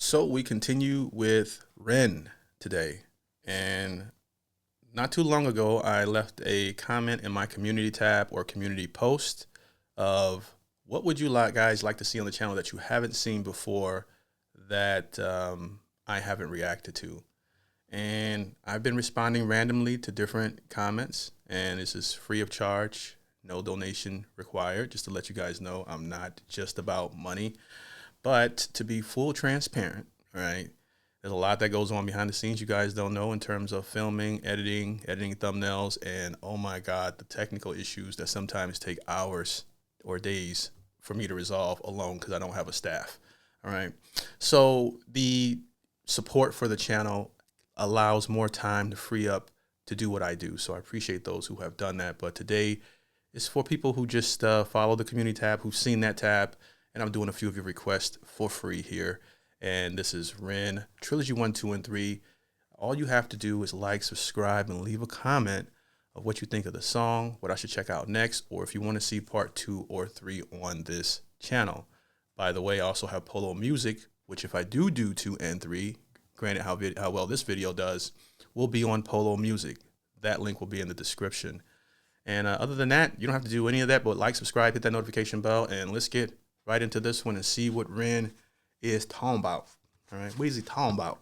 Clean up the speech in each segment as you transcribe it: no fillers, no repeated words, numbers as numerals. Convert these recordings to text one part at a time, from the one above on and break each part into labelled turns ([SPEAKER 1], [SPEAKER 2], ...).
[SPEAKER 1] So we continue with REN today. And not too long ago, I left a comment in my community tab or community post of what would you guys like to see on the channel that you haven't seen before that I haven't reacted to. And I've been responding randomly to different comments, and this is free of charge, no donation required, just to let you guys know I'm not just about money. But to be full transparent, right, there's a lot that goes on behind the scenes you guys don't know in terms of filming, editing thumbnails, and oh my God, the technical issues that sometimes take hours or days for me to resolve alone because I don't have a staff. All right. So the support for the channel allows more time to free up to do what I do. So I appreciate those who have done that. But today is for people who just follow the community tab, who've seen that tab, and I'm doing a few of your requests for free here. And this is REN Trilogy 1, 2, and 3. All you have to do is like, subscribe, and leave a comment of what you think of the song, what I should check out next, or if you want to see part 2 or 3 on this channel. By the way, I also have Polo Music, which if I do 2 and 3, granted how well this video does, will be on Polo Music. That link will be in the description. And other than that, you don't have to do any of that, but like, subscribe, hit that notification bell, and let's get right into this one and see what REN is talking about. All right, what is he talking about?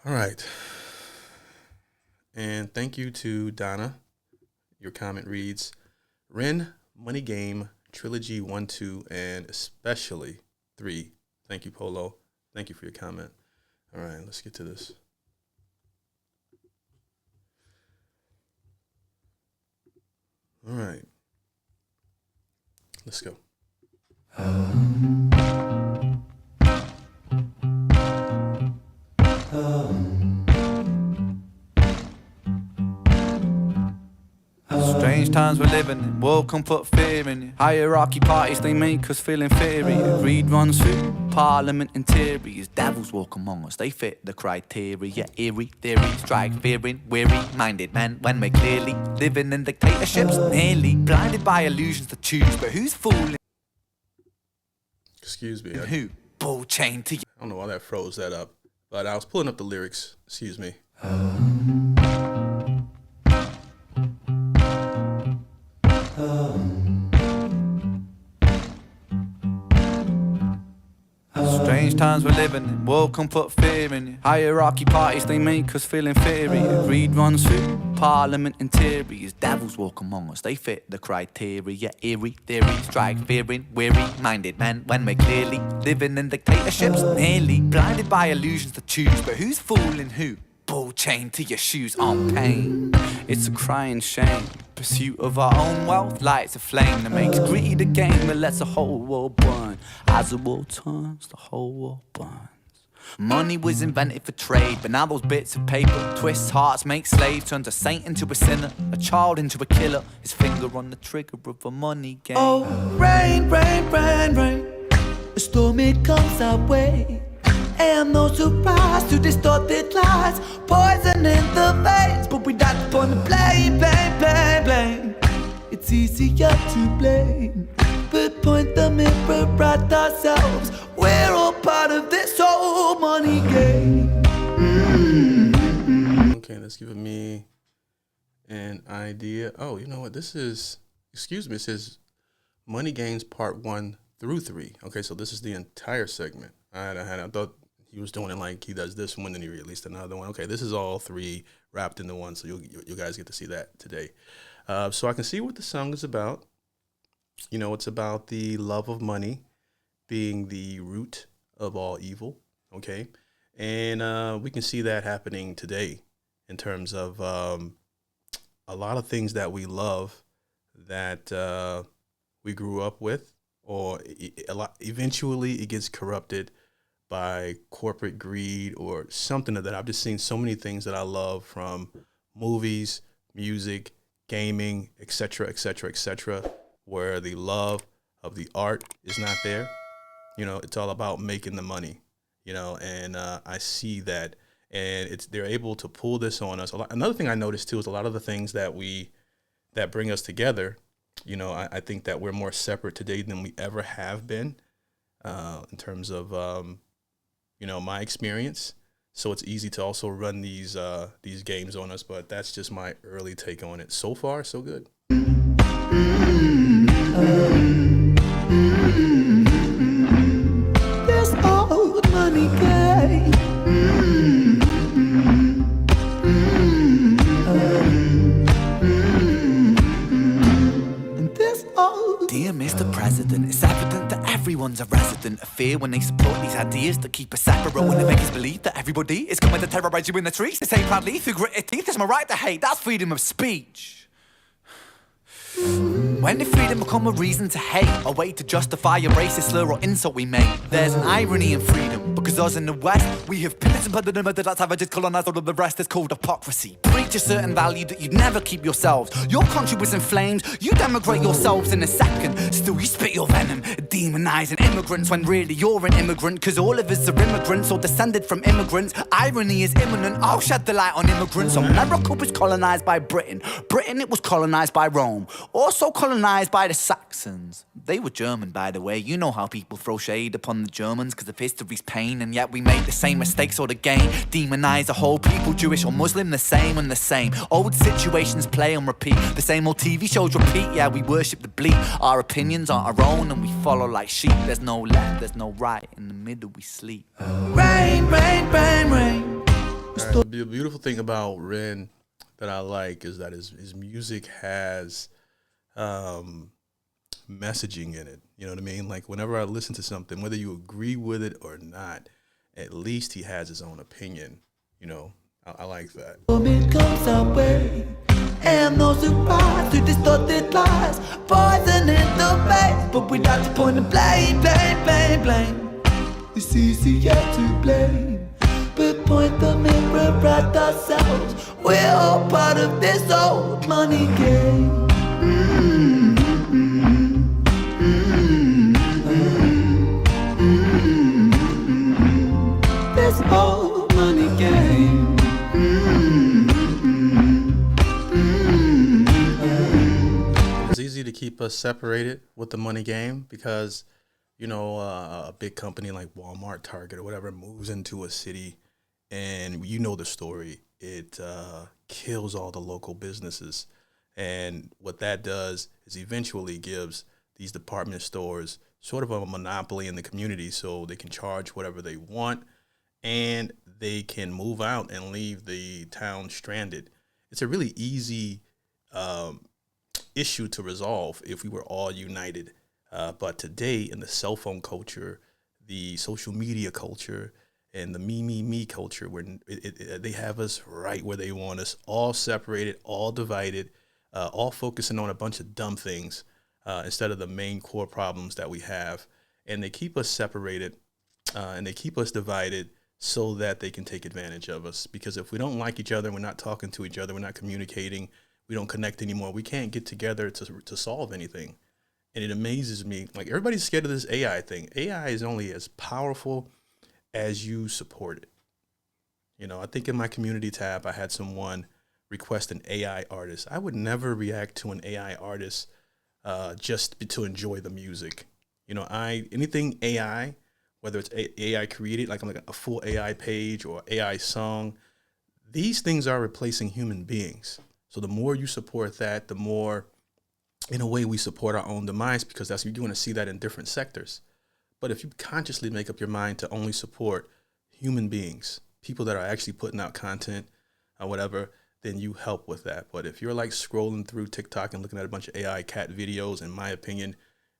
[SPEAKER 1] All right. And thank you to Donna. Your comment reads, REN Money Game Trilogy 1, 2, and especially 3. Thank you, Polo. Thank you for your comment. All right, let's get to this. All right. Let's go.
[SPEAKER 2] Strange times we're living in, world come put fear in you. Hierarchy parties, they make us feel inferior. Greed runs through parliament and theories. Devils walk among us, they fit the criteria. Eerie theories strike fear in weary-minded men when we're clearly living in dictatorships, nearly blinded by illusions to choose. But who's fooling?
[SPEAKER 1] Excuse me.
[SPEAKER 2] Who? Bull chain to you.
[SPEAKER 1] I don't know why that froze that up, but I was pulling up the lyrics. Excuse me.
[SPEAKER 2] Strange times we're living in, world come put fear in you. Hierarchy parties, they make us feel inferior. Greed runs through parliament and theories. Devils walk among us, they fit the criteria. Eerie theories strike fear in weary-minded men when we're clearly living in dictatorships, nearly blinded by illusions to choose. But who's fooling who? Bull chain to your shoes on pain. It's a crying shame. Pursuit of our own wealth lights a flame that makes greed a game that lets the whole world burn. As the world turns, the whole world burns. Money was invented for trade, but now those bits of paper twist hearts, make slaves, turns a saint into a sinner, a child into a killer. His finger on the trigger of a money game.
[SPEAKER 3] Oh, rain, rain, rain, rain. A storm, it comes our way. And no surprise to distorted lies, poison in the veins. But we don't want to blame, blame, blame, blame. It's easier to blame, but point the mirror at ourselves. We're all part of this whole money game.
[SPEAKER 1] Okay, that's giving me an idea. Oh, you know what? This is, excuse me, it says Money Games Part 1 through 3. Okay, so this is the entire segment. I thought he was doing it like he does this one, then he released another one. Okay, this is all 3 wrapped into one, so you guys get to see that today. So I can see what the song is about. You know, it's about the love of money being the root of all evil, okay? And we can see that happening today in terms of a lot of things that we love that we grew up with, or eventually it gets corrupted by corporate greed or something of that. I've just seen so many things that I love, from movies, music, gaming, etc., etc., etc., where the love of the art is not there. You know, it's all about making the money, you know, and I see that, and they're able to pull this on us. Another thing I noticed too is a lot of the things that bring us together. You know, I think that we're more separate today than we ever have been. in terms of my experience. So it's easy to also run these games on us, but that's just my early take on it. So far, so good.
[SPEAKER 3] This old money game.
[SPEAKER 2] Dear Mr. President, it's evident that everyone's a resident of fear when they support these ideas that keep us separate, when they make us believe that everybody is coming to terrorize you in the streets. They say proudly through gritted teeth, it's my right to hate, that's freedom of speech. When did freedom become a reason to hate? A way to justify a racist slur or insult we make? There's an irony in freedom, because us in the West, we have pillaged and plundered and murdered our savages, colonized all of the rest. It's called hypocrisy. Preach a certain value that you'd never keep yourselves. Your country was in flames, you demigrate yourselves in a second. Still you spit your venom, demonizing immigrants when really you're an immigrant, cause all of us are immigrants or descended from immigrants. Irony is imminent, I'll shed the light on immigrants. America was colonized by Britain. Britain, it was colonized by Rome. Also colonized by the Saxons. They were German, by the way. You know how people throw shade upon the Germans because of history's pain, and yet we make the same mistakes all again. Demonize a whole people, Jewish or Muslim, the same and the same. Old situations play and repeat. The same old TV shows repeat. Yeah, we worship the bleak. Our opinions aren't our own and we follow like sheep. There's no left, there's no right. In the middle we sleep.
[SPEAKER 3] Rain, rain, rain, rain.
[SPEAKER 1] The beautiful thing about REN that I like is that his music has messaging in it. You know what I mean? Like whenever I listen to something, whether you agree with it or not, at least he has his own opinion. You know, I like that.
[SPEAKER 3] It comes our way, and no surprise to distorted lies, poison in the face, but we like to point the blame, blame, blame, blame. It's easier to blame, but point the mirror at ourselves. We're all part of this old money game. This old money game.
[SPEAKER 1] It's easy to keep us separated with the money game because, a big company like Walmart, Target, or whatever moves into a city, and the story. It kills all the local businesses. And what that does is eventually gives these department stores sort of a monopoly in the community, so they can charge whatever they want and they can move out and leave the town stranded. It's a really easy issue to resolve if we were all united. But today in the cell phone culture, the social media culture, and the me culture, where they have us right where they want us, all separated, all divided, all focusing on a bunch of dumb things instead of the main core problems that we have. And they keep us separated and they keep us divided so that they can take advantage of us. Because if we don't like each other, we're not talking to each other, we're not communicating, we don't connect anymore, we can't get together to solve anything. And it amazes me, like everybody's scared of this AI thing. AI is only as powerful as you support it. I think in my community tab, I had someone request an AI artist. I would never react to an AI artist just to enjoy the music. Anything AI, whether it's AI created, like a full AI page or AI song, these things are replacing human beings. So the more you support that, the more, in a way, we support our own demise, because you're going to see that in different sectors. But if you consciously make up your mind to only support human beings, people that are actually putting out content or whatever, then you help with that. But if you're like scrolling through TikTok and looking at a bunch of AI cat videos, in my opinion,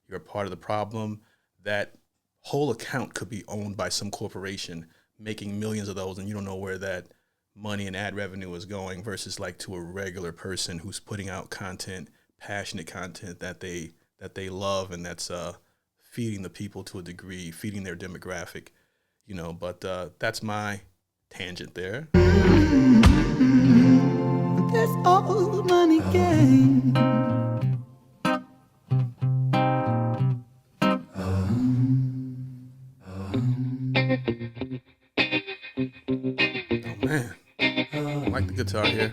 [SPEAKER 1] you're a part of the problem. That whole account could be owned by some corporation making millions of those, and you don't know where that money and ad revenue is going, versus like to a regular person who's putting out content, passionate content that they love, and that's feeding the people to a degree, feeding their demographic, but that's my tangent there.
[SPEAKER 3] This old money game.
[SPEAKER 1] Oh man, I like the guitar here.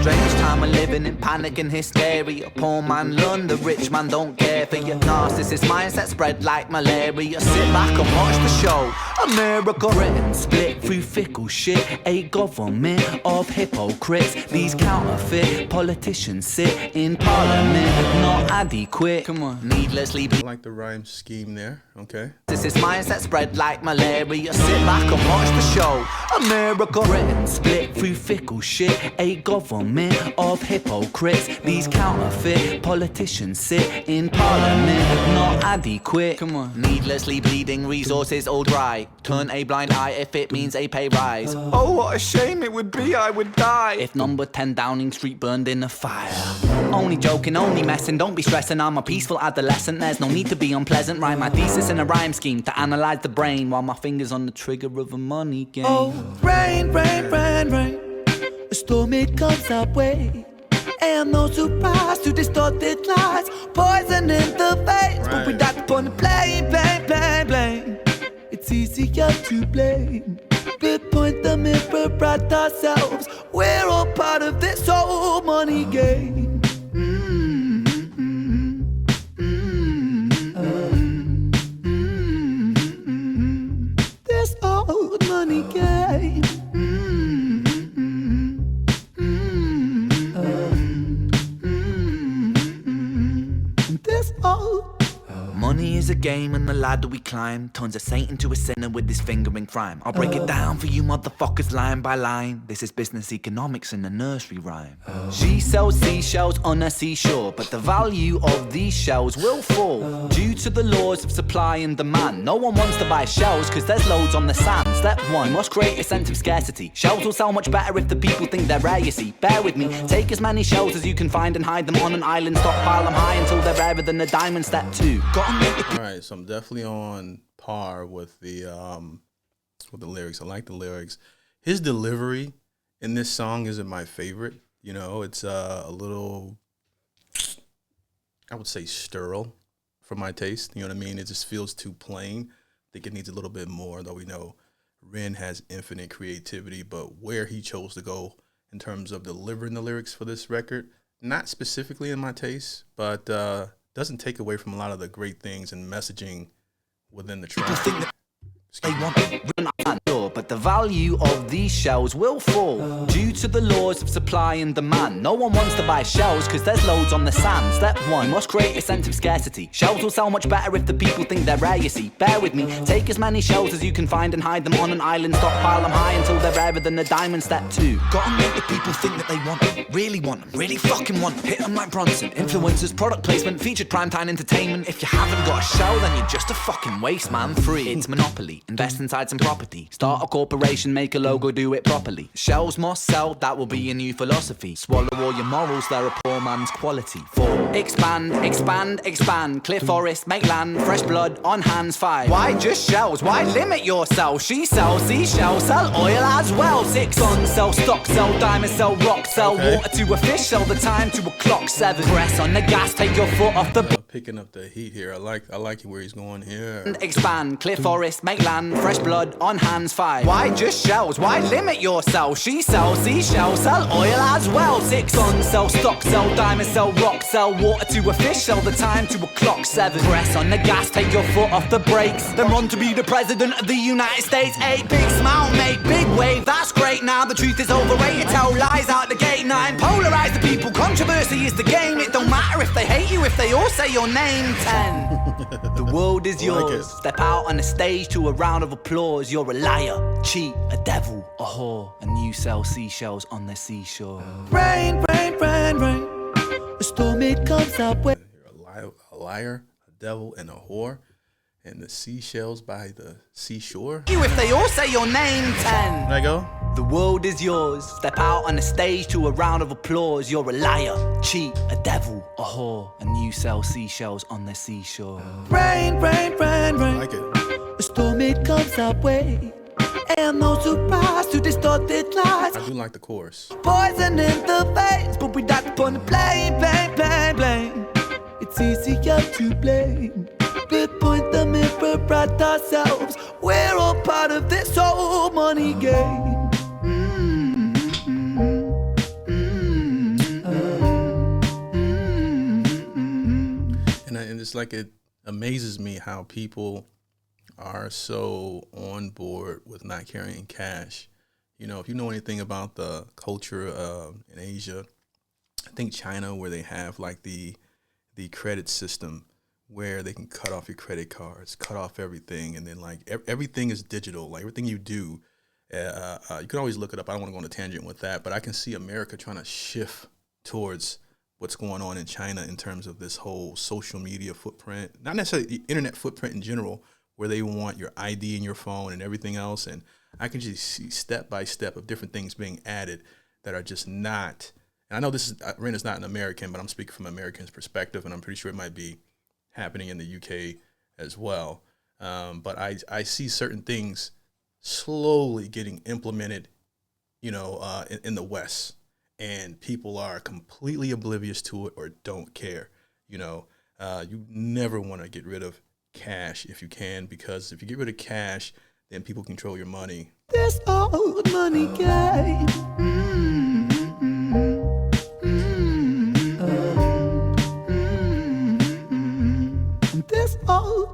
[SPEAKER 2] Strange time of living in panic and hysteria. Poor man learn, the rich man don't care. care for your narcissist mindset spread like malaria. Sit back and watch the show. America, Britain split through fickle shit. A government of hypocrites. These counterfeit politicians sit in parliament, not adequate. Come on, needlessly.
[SPEAKER 1] I like the rhyme scheme there. Okay.
[SPEAKER 2] This is mindset spread like malaria. Sit back and watch the show. America, Britain split through fickle shit. A government of hypocrites. These counterfeit politicians sit in parliament, not adequate. Come on, needlessly bleeding resources all dry. Turn a blind eye if it means a pay rise. Oh, what a shame it would be, I would die if number 10 Downing Street burned in a fire. Only joking, only messing, don't be stressing. I'm a peaceful adolescent, there's no need to be unpleasant. Write my thesis in a rhyme scheme to analyze the brain while my fingers on the trigger of a money game.
[SPEAKER 3] Oh, rain, rain, rain, rain. A storm, it comes our way. And no surprise to distorted lies. Poison in the veins, but we died upon the blame, blame, blame, blame. It's easier to blame. We point the mirror at ourselves. We're all part of this whole money game. This old money game. This old.
[SPEAKER 2] Money is a game and the ladder we climb turns a saint into a sinner with his finger in crime. I'll break it down for you motherfuckers line by line. This is business economics in a nursery rhyme. She sells seashells on a seashore, but the value of these shells will fall due to the laws of supply and demand. No one wants to buy shells cause there's loads on the sand. Step one, must create a sense of scarcity. Shells will sell much better if the people think they're rare, you see. Bear with me, take as many shells as you can find and hide them on an island. Stockpile them high until they're rarer than a diamond. Step two,
[SPEAKER 1] All right, so I'm definitely on par with the lyrics. I like the lyrics. His delivery in this song isn't my favorite. You know, it's a little, I would say, sterile for my taste. You know what I mean? It just feels too plain. I think it needs a little bit more, though we know Ren has infinite creativity, but where he chose to go in terms of delivering the lyrics for this record, not specifically in my taste, but doesn't take away from a lot of the great things and messaging within the track.
[SPEAKER 2] They want but the value of these shells will fall due to the laws of supply and demand. No one wants to buy shells cause there's loads on the sand. Step one, must create a sense of scarcity. Shells will sell much better if the people think they're rare, you see. Bear with me, take as many shells as you can find and hide them on an island. Stockpile them high until they're rarer than a diamond. Step two, gotta make the people think that they want them, really want them, really fucking want them. Hit them like Bronson. Influencers, product placement, featured primetime entertainment. If you haven't got a shell, then you're just a fucking waste, man. Free, it's monopoly. Invest inside some property. Start a corporation, make a logo, do it properly. Shells must sell, that will be a new philosophy. Swallow all your morals, they're a poor man's quality. 4. Expand, expand, expand. Clear forest, make land, fresh blood on hands. 5. Why just shells? Why limit yourself? She sells seashells, sell oil as well. 6. Sun, sell stock, sell diamonds, sell rock, sell water to a fish, sell the time to a clock. 7. Press on the gas, take your foot off the
[SPEAKER 1] picking up the heat here. I like where he's going here.
[SPEAKER 2] Expand, clear forest, make land, fresh blood on hands. 5. Why just shells? Why limit yourself? She sells seashells, sell oil as well. 6. Sun, sell stock, sell diamonds, sell rock, sell water to a fish, sell the time to a clock. 7. Press on the gas, take your foot off the brakes, then run to be the president of the United States. 8. Big smile, make big wave, that's great. Now the truth is overrated, tell lies out the gate. 9. Polarize the people, controversy is the game. It don't matter if they hate you, if they all say your name. 10. The world is yours. Step out on the stage to a round of applause. You're a liar, cheat, a devil, a whore, and you sell seashells on the seashore.
[SPEAKER 3] Rain, rain, rain, rain. A storm, it comes our way.
[SPEAKER 1] You're a liar, a devil, and a whore, and the seashells by the seashore.
[SPEAKER 2] You if they all say your name. 10.
[SPEAKER 1] There I go.
[SPEAKER 2] The world is yours. Step out on the stage to a round of applause. You're a liar, cheat, a devil, a whore, and you sell seashells on the seashore.
[SPEAKER 3] Rain, rain, rain, rain.
[SPEAKER 1] I like it.
[SPEAKER 3] A storm, it comes our way. And no surprise to distorted lies.
[SPEAKER 1] I do like the chorus.
[SPEAKER 3] Poison in the veins, but we died upon the blame, blame, blame, blame. It's easier to blame. We point the mirror at ourselves. We're all part of this whole money game.
[SPEAKER 1] it's like it amazes me how people are so on board with not carrying cash. You know, if you know anything about the culture in Asia, I think China, where they have like the credit system where they can cut off your credit cards, cut off everything, and then like everything is digital. Like everything you do, you can always look it up. I don't want to go on a tangent with that, but I can see America trying to shift towards what's going on in China in terms of this whole social media footprint, not necessarily the internet footprint in general, where they want your ID in your phone and everything else. And I can just see step by step of different things being added that are just not, and I know this is, REN is not an American, but I'm speaking from an American's perspective, and I'm pretty sure it might be happening in the UK as well. But I see certain things slowly getting implemented, you know, in the West, and people are completely oblivious to it or don't care. You know, you never want to get rid of cash if you can, because if you get rid of cash, then people control your money.
[SPEAKER 3] This old money game. This old.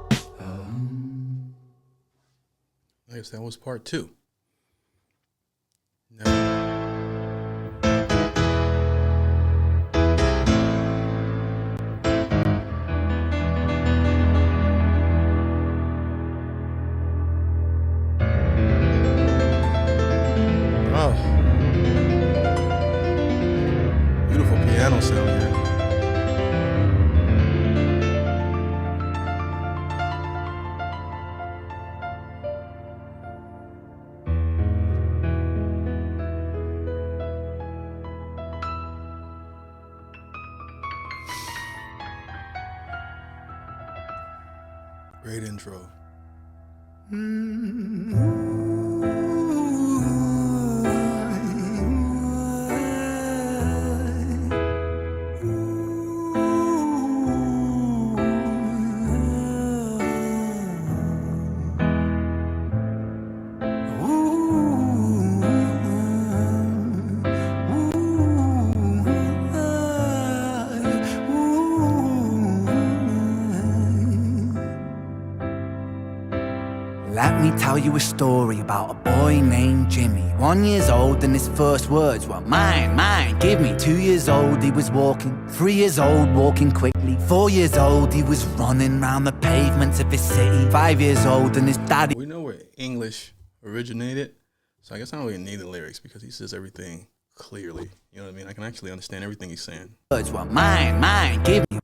[SPEAKER 1] I guess that was part 2. Now, beautiful piano sound here. Great intro.
[SPEAKER 2] Let me tell you a story about a boy named Jimmy. 1 year old and his first words were mine, mine, give me. 2 years old he was walking, 3 years old walking quickly. 4 years old he was running round the pavements of his city. 5 years old and his daddy.
[SPEAKER 1] We know where English originated, so I guess I don't really need the lyrics because he says everything clearly. You know what I mean? I can actually understand everything he's saying.
[SPEAKER 2] Words were mine, mine, give me.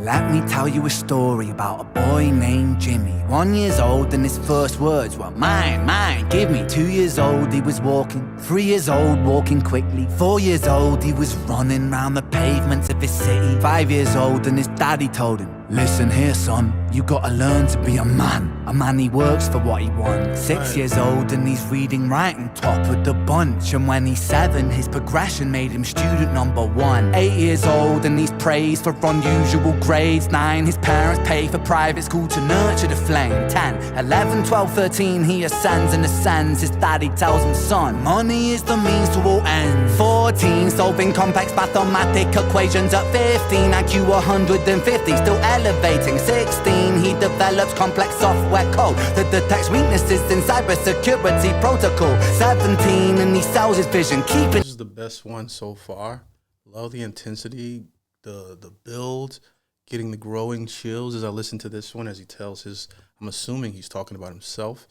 [SPEAKER 2] Let me tell you a story about a boy named Jimmy. 1 year old and his first words were mine, mine, give me. 2 years old he was walking, 3 years old walking quickly. 4 years old he was running round the pavements of his city. 5 years old and his daddy told him, listen here son, you gotta learn to be a man. A man he works for what he wants. 6 years old and he's reading, writing, top of the bunch. And when he's 7, his progression made him student number 1. 8 years old and he's praised for unusual grades. 9, his parents pay for private school to nurture the flame. 10, 11, 12, 13, he ascends and ascends. His daddy tells him, son, money is the means to all ends. 14, solving complex mathematic equations. At 15, IQ 150, still elevating. 16, he develops complex software code that detects weaknesses in cybersecurity protocol. 17, and he sells his vision, keeping.
[SPEAKER 1] This is the best one so far. Love the intensity, the build, getting the growing chills as I listen to this one, as he tells his, I'm assuming he's talking about himself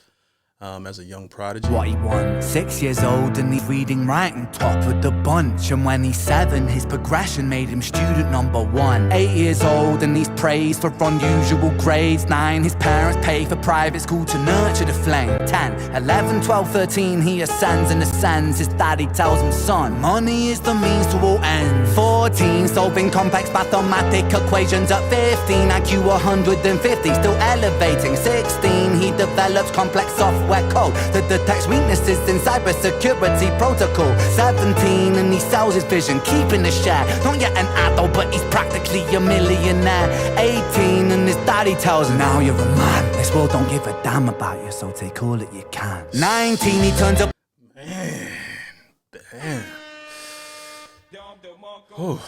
[SPEAKER 1] as a young prodigy.
[SPEAKER 2] What he wants. 6 years old and he's reading, writing, top of the bunch. And when he's 7, his progression made him student number 1. 8 years old and he's praised for unusual grades. 9, his parents pay for private school to nurture the flame. 10, 11, 12, 13, he ascends and ascends. His daddy tells him, son, money is the means to all ends. 14, solving complex mathematic equations. At 15, IQ 150, still elevating. 16, he develops complex software software code that detects weaknesses in cybersecurity protocol. 17 and he sells his vision, keeping a share. Not yet an adult, but he's practically a millionaire. 18 and his daddy tells him, now you're a man. This world don't give a damn about you, so take all that you can. 19, he turns up.
[SPEAKER 1] Man, damn. Oh,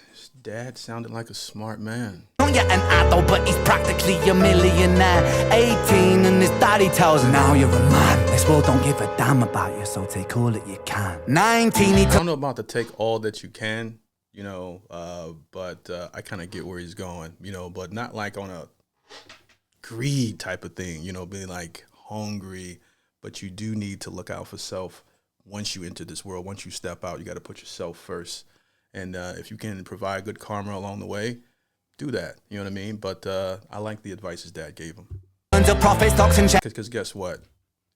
[SPEAKER 1] his dad sounded like a smart man.
[SPEAKER 2] Not yet an adult, but he's practically a millionaire. 18 and his daddy tells him, now you're a man. This world don't give a damn about you, so take all that you can. 19, he
[SPEAKER 1] I don't know about to take all that you can, you know, but I kind of get where he's going, you know, but not like on a greed type of thing, you know, being like hungry, but you do need to look out for self. Once you enter this world, once you step out, you got to put yourself first. And if you can provide good karma along the way, do that. You know what I mean? But I like the advice his dad gave him. Because guess what?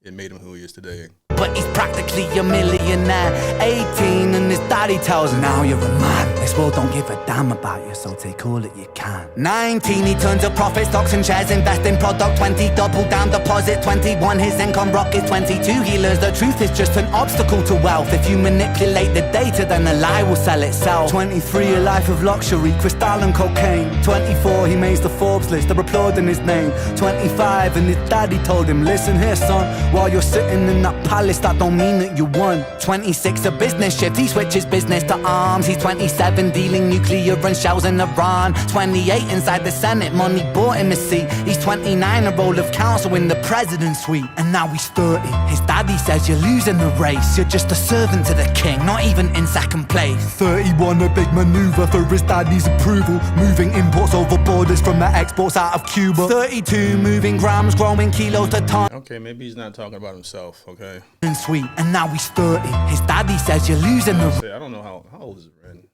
[SPEAKER 1] It made him who he is today.
[SPEAKER 2] But he's practically a millionaire. 18 and his daddy tells him, now you're a man. This world don't give a damn about you, so take all that you can. 19, he turns a profit, stocks and shares, invest in product. 20, double down deposit. 21, his income rockets. 22, he learns the truth is just an obstacle to wealth. If you manipulate the data, then the lie will sell itself. 23, a life of luxury, crystal and cocaine. 24, he makes the Forbes list, they're applauding his name. 25, and his daddy told him, listen here son, while you're sitting in that palace, that don't mean that you won. 26, a business shift, he switches business to arms. He's 27, dealing nuclear and shells in Iran. 28, inside the Senate, money bought him a seat. He's 29, a role of counsel in the president's suite. And now he's 30, his daddy says you're losing the race. You're just a servant to the king, not even in second place. 31, a big maneuver for his daddy's approval, moving imports over borders from the exports out of Cuba. 32, moving grams, growing kilos to tons.
[SPEAKER 1] Okay, maybe he's not talking about himself, okay?
[SPEAKER 2] And sweet, and now he's 30. His daddy says you're losing the.
[SPEAKER 1] I don't know how old is Ren?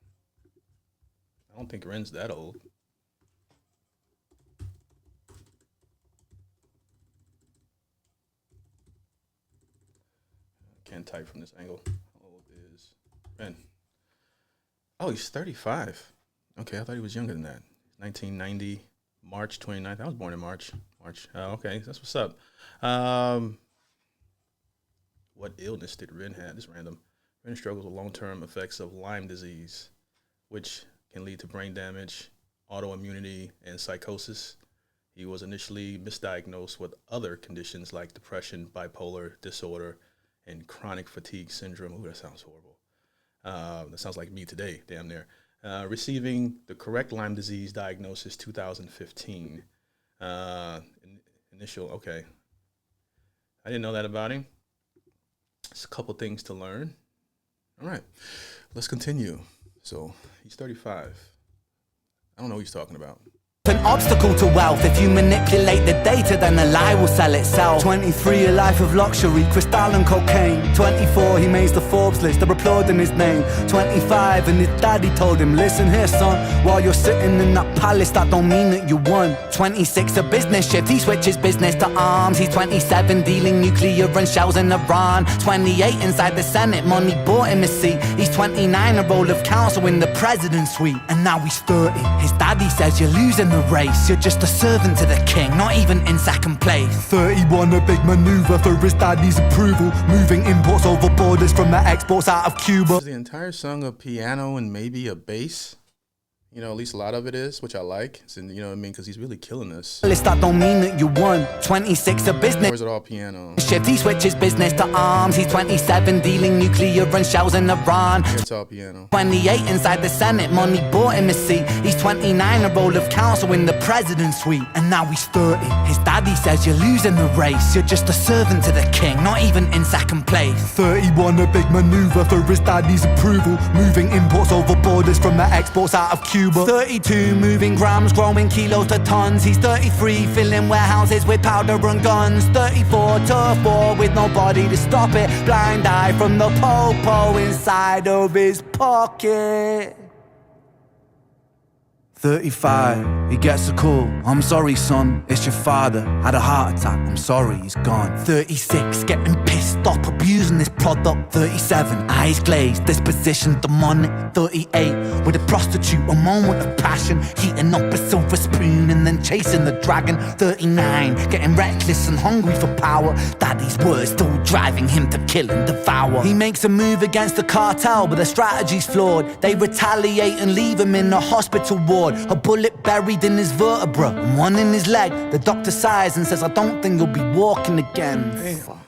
[SPEAKER 1] I don't think Ren's that old. Can't type from this angle. How old is Ren? Oh, he's 35. Okay, I thought he was younger than that. 1990, March 29th. I was born in March. Okay, that's what's up. What illness did Ren have? This is random. Ren struggles with long-term effects of Lyme disease, which can lead to brain damage, autoimmunity, and psychosis. He was initially misdiagnosed with other conditions like depression, bipolar disorder, and chronic fatigue syndrome. Ooh, that sounds horrible. That sounds like me today, damn near. Receiving the correct Lyme disease diagnosis 2015. Okay. I didn't know that about him. It's a couple things to learn. All right, let's continue. So he's 35. I don't know what he's talking about.
[SPEAKER 2] An obstacle to wealth. If you manipulate the data, then the lie will sell itself. 23, a life of luxury, crystal and cocaine. 24, he makes the Forbes list, they're applauding his name. 25, and his daddy told him, listen here son, while you're sitting in that palace, that don't mean that you won. 26, a business shift, he switches business to arms. He's 27, dealing nuclear and shells in Iran. 28, inside the Senate, money bought him a seat. He's 29, a role of counsel in the president's suite. And now he's 30, his daddy says you're losing the race. You're just a servant to the king, not even in second place. 31, a big maneuver for his daddy's approval, moving imports over borders from the exports out of Cuba.
[SPEAKER 1] Is the entire song a piano and maybe a bass? You know, at least a lot of it is, which I like. So, you know what I mean? Because he's really killing this.
[SPEAKER 2] That don't mean that you won. 26, a business.
[SPEAKER 1] Or is it all piano?
[SPEAKER 2] Shift, he switches business to arms. He's 27, dealing nuclear and shells in Iran.
[SPEAKER 1] Yeah, it's all piano.
[SPEAKER 2] 28, inside the Senate, money bought him a seat. He's 29, a role of counsel in the president's suite. And now he's 30. His daddy says you're losing the race. You're just a servant to the king, not even in second place. 31, a big maneuver for his daddy's approval, moving imports over borders from the exports out of Cuba. 32, moving grams, growing kilos to tons. He's 33, filling warehouses with powder and guns. 34, tough war with nobody to stop it. Blind eye from the popo inside of his pocket. 35, he gets a call. I'm sorry, son, it's your father. Had a heart attack, I'm sorry, he's gone. 36, getting pissed off, abusing this product. 37, eyes glazed, disposition demonic. 38, with a prostitute, a moment of passion. Heating up a silver spoon and then chasing the dragon. 39, getting reckless and hungry for power. Daddy's words still driving him to kill and devour. He makes a move against the cartel, but the strategy's flawed. They retaliate and leave him in a hospital ward. A bullet buried in his vertebra and one in his leg. The doctor sighs and says, I don't think he'll be walking again.
[SPEAKER 1] Damn.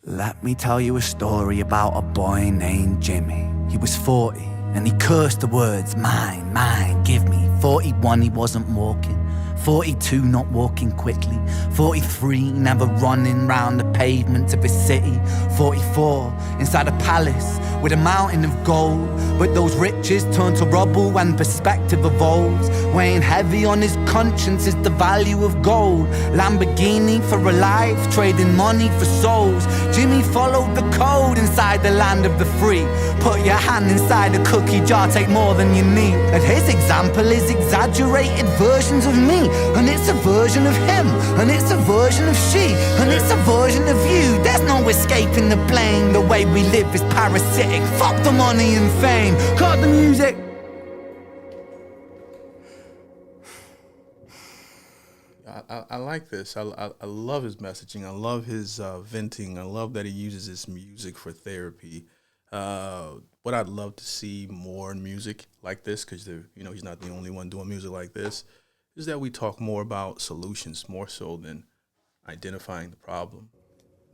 [SPEAKER 2] Let me tell you a story about a boy named Jimmy. He was 40 and he cursed the words, mine, mine, give me. 41, he wasn't walking. 42, not walking quickly. 43, never running round the pavements of his city. 44, inside a palace with a mountain of gold. But those riches turn to rubble when perspective evolves. Weighing heavy on his conscience is the value of gold. Lamborghini for a life, trading money for souls. Jimmy followed the code inside the land of the free. Put your hand inside a cookie jar, take more than you need. And his example is exaggerated versions of me. And it's a version of him, and it's a version of she, and it's a version of you. There's no escaping the blame. The way we live is parasitic. Fuck the money and fame. Cut the music.
[SPEAKER 1] I like this. I love his messaging. I love his venting. I love that he uses his music for therapy. What I'd love to see more in music like this, because he's not the only one doing music like this, is that we talk more about solutions more so than identifying the problem.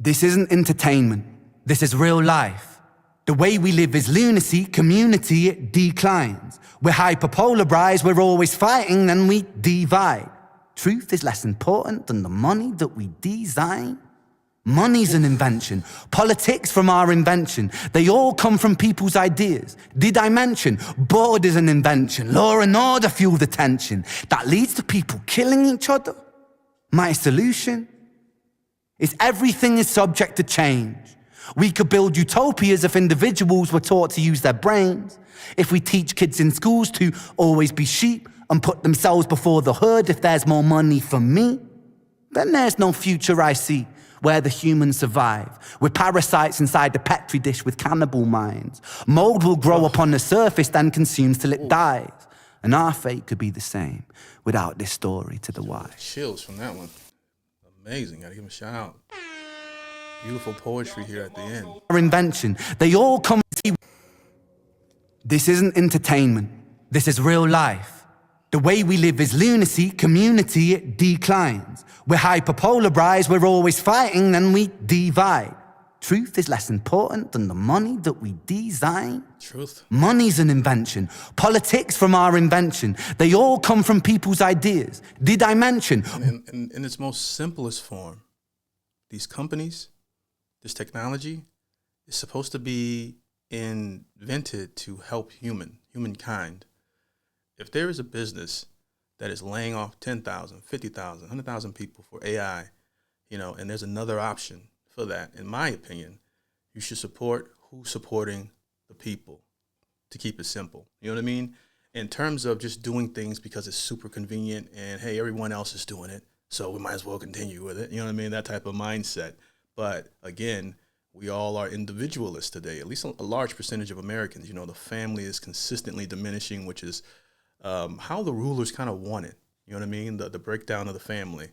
[SPEAKER 2] This isn't entertainment. This is real life. The way we live is lunacy, community, it declines. We're hyperpolarized, we're always fighting, then we divide. Truth is less important than the money that we design. Money's an invention, politics from our invention. They all come from people's ideas. Did I mention board is an invention? Law and order fuel the tension that leads to people killing each other. My solution is everything is subject to change. We could build utopias if individuals were taught to use their brains. If we teach kids in schools to always be sheep and put themselves before the herd, if there's more money for me, then there's no future I see where the humans survive. We're parasites inside the petri dish with cannibal minds. Mold will grow upon the surface, then consumes till it dies. And our fate could be the same without this story to the wise.
[SPEAKER 1] Chills from that one. Amazing. Gotta give him a shout out. Beautiful poetry here at the end.
[SPEAKER 2] Our invention, they all come. This isn't entertainment. This is real life. The way we live is lunacy, community, it declines. We're hyperpolarized, we're always fighting, then we divide. Truth is less important than the money that we design.
[SPEAKER 1] Truth.
[SPEAKER 2] Money's an invention, politics from our invention. They all come from people's ideas. Did I mention?
[SPEAKER 1] In its most simplest form, these companies, this technology is supposed to be invented to help humankind. If there is a business that is laying off 10,000, 50,000, 100,000 people for AI, and there's another option for that, in my opinion, you should support who's supporting the people, to keep it simple. You know what I mean? In terms of just doing things because it's super convenient and, hey, everyone else is doing it, so we might as well continue with it. You know what I mean? That type of mindset. But again, we all are individualists today, at least a large percentage of Americans. The family is consistently diminishing, which is how the rulers kind of want it. You know what I mean? The breakdown of the family,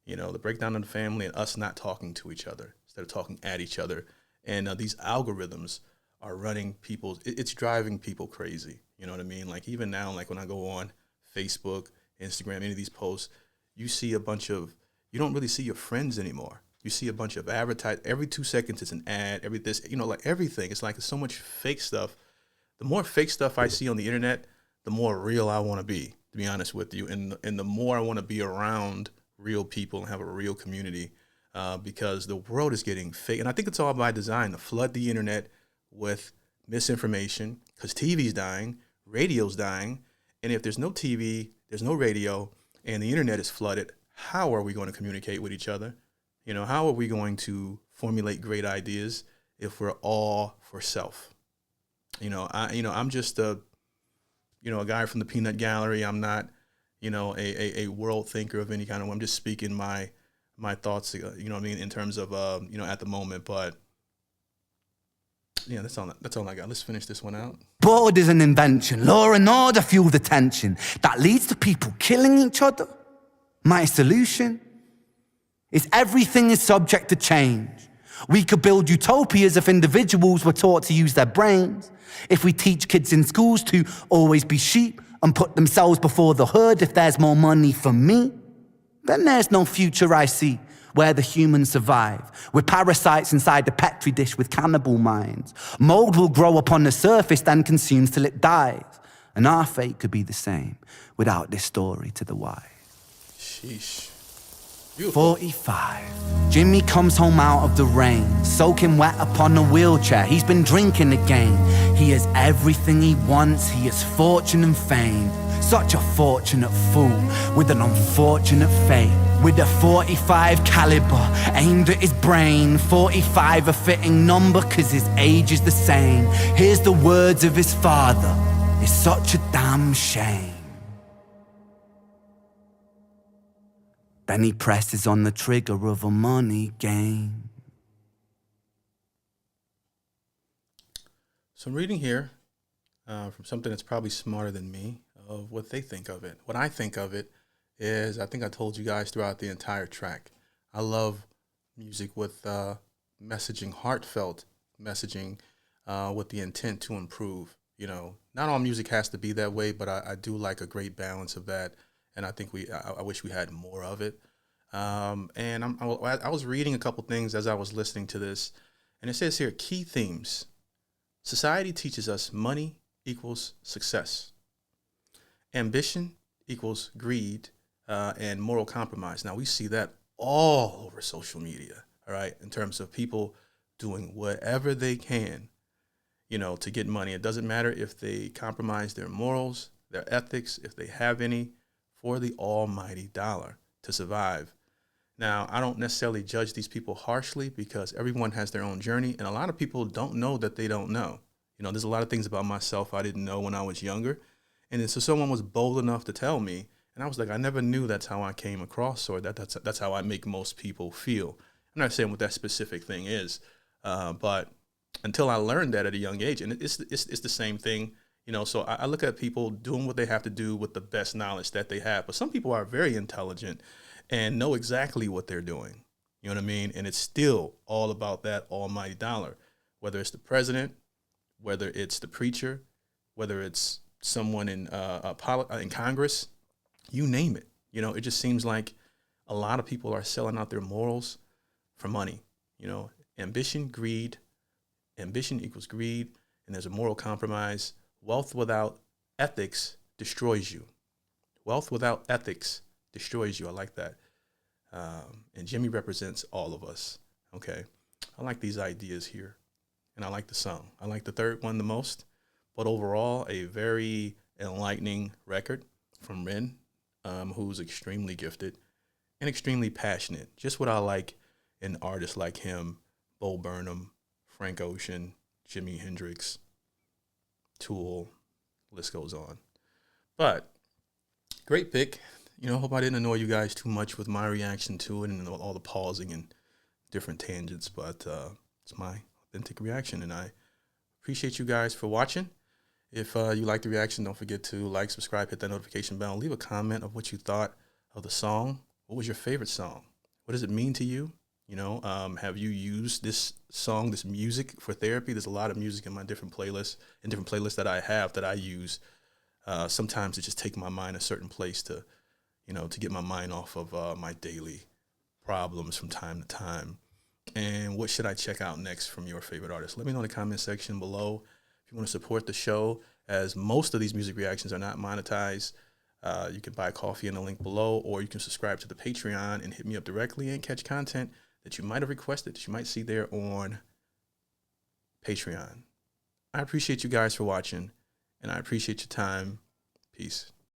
[SPEAKER 1] the breakdown of the family and us not talking to each other instead of talking at each other. And these algorithms are running people. It's driving people crazy. You know what I mean? Like even now, like when I go on Facebook, Instagram, any of these posts, you see you don't really see your friends anymore. You see a bunch of every 2 seconds it's an ad, like everything. It's like there's so much fake stuff. The more fake stuff I see on the internet, the more real I want to be honest with you. And the more I want to be around real people and have a real community, because the world is getting fake. And I think it's all by design to flood the internet with misinformation, because TV's dying, radio's dying. And if there's no TV, there's no radio, and the internet is flooded, how are we going to communicate with each other? You know, how are we going to formulate great ideas if we're all for self? I'm just a guy from the peanut gallery. I'm not, a world thinker of any kind of. I'm just speaking my thoughts. In terms of at the moment. But yeah, that's all I got. Let's finish this one out.
[SPEAKER 2] Bored is an invention, law and order fuel the tension that leads to people killing each other. My solution is everything is subject to change. We could build utopias if individuals were taught to use their brains. If we teach kids in schools to always be sheep and put themselves before the herd, if there's more money for me, then there's no future I see where the humans survive. We're parasites inside the petri dish with cannibal minds. Mold will grow upon the surface, then consumes till it dies. And our fate could be the same without this story to the wise.
[SPEAKER 1] Sheesh. Beautiful.
[SPEAKER 2] 45. Jimmy comes home out of the rain, soaking wet upon a wheelchair. He's been drinking again. He has everything he wants. He has fortune and fame. Such a fortunate fool with an unfortunate fate. With a 45 caliber aimed at his brain. 45 a fitting number cause his age is the same. Here's the words of his father. It's such a damn shame. Then he presses on the trigger of a money game.
[SPEAKER 1] So I'm reading here from something that's probably smarter than me of what they think of it. What I think of it is, I think I told you guys throughout the entire track, I love music with messaging, heartfelt messaging with the intent to improve. Not all music has to be that way, but I do like a great balance of that. And I think I wish we had more of it. And I was reading a couple things as I was listening to this, and it says here, key themes. Society teaches us money equals success. Ambition equals greed and moral compromise. Now, we see that all over social media, all right, in terms of people doing whatever they can, to get money. It doesn't matter if they compromise their morals, their ethics, if they have any, for the almighty dollar to survive. Now, I don't necessarily judge these people harshly because everyone has their own journey, and a lot of people don't know that they don't know. There's a lot of things about myself I didn't know when I was younger, and then so someone was bold enough to tell me, and I was like, I never knew that's how I came across, or that's how I make most people feel. I'm not saying what that specific thing is, but until I learned that at a young age, and it's the same thing. So I look at people doing what they have to do with the best knowledge that they have. But some people are very intelligent and know exactly what they're doing. You know what I mean? And it's still all about that almighty dollar, whether it's the president, whether it's the preacher, whether it's someone in Congress, you name it. It just seems like a lot of people are selling out their morals for money. Ambition equals greed, and there's a moral compromise. Wealth without ethics destroys you. Wealth without ethics destroys you. I like that. And Jimmy represents all of us. Okay. I like these ideas here. And I like the song. I like the third one the most. But overall, a very enlightening record from REN, who's extremely gifted and extremely passionate. Just what I like in artists like him, Bo Burnham, Frank Ocean, Jimi Hendrix, Tool, list goes on. But great pick. Hope I didn't annoy you guys too much with my reaction to it and all the pausing and different tangents, but it's my authentic reaction, and I appreciate you guys for watching. If you like the reaction, don't forget to like, subscribe, hit that notification bell, leave a comment of what you thought of the song. What was your favorite song? What does it mean to you? Have you used this song, this music for therapy? There's a lot of music in my different playlists that I have that I use. Sometimes to just take my mind a certain place to get my mind off of my daily problems from time to time. And what should I check out next from your favorite artist? Let me know in the comment section below. If you want to support the show, as most of these music reactions are not monetized, you can buy coffee in the link below, or you can subscribe to the Patreon and hit me up directly and catch content that you might have requested, that you might see there on Patreon. I appreciate you guys for watching, and I appreciate your time. Peace.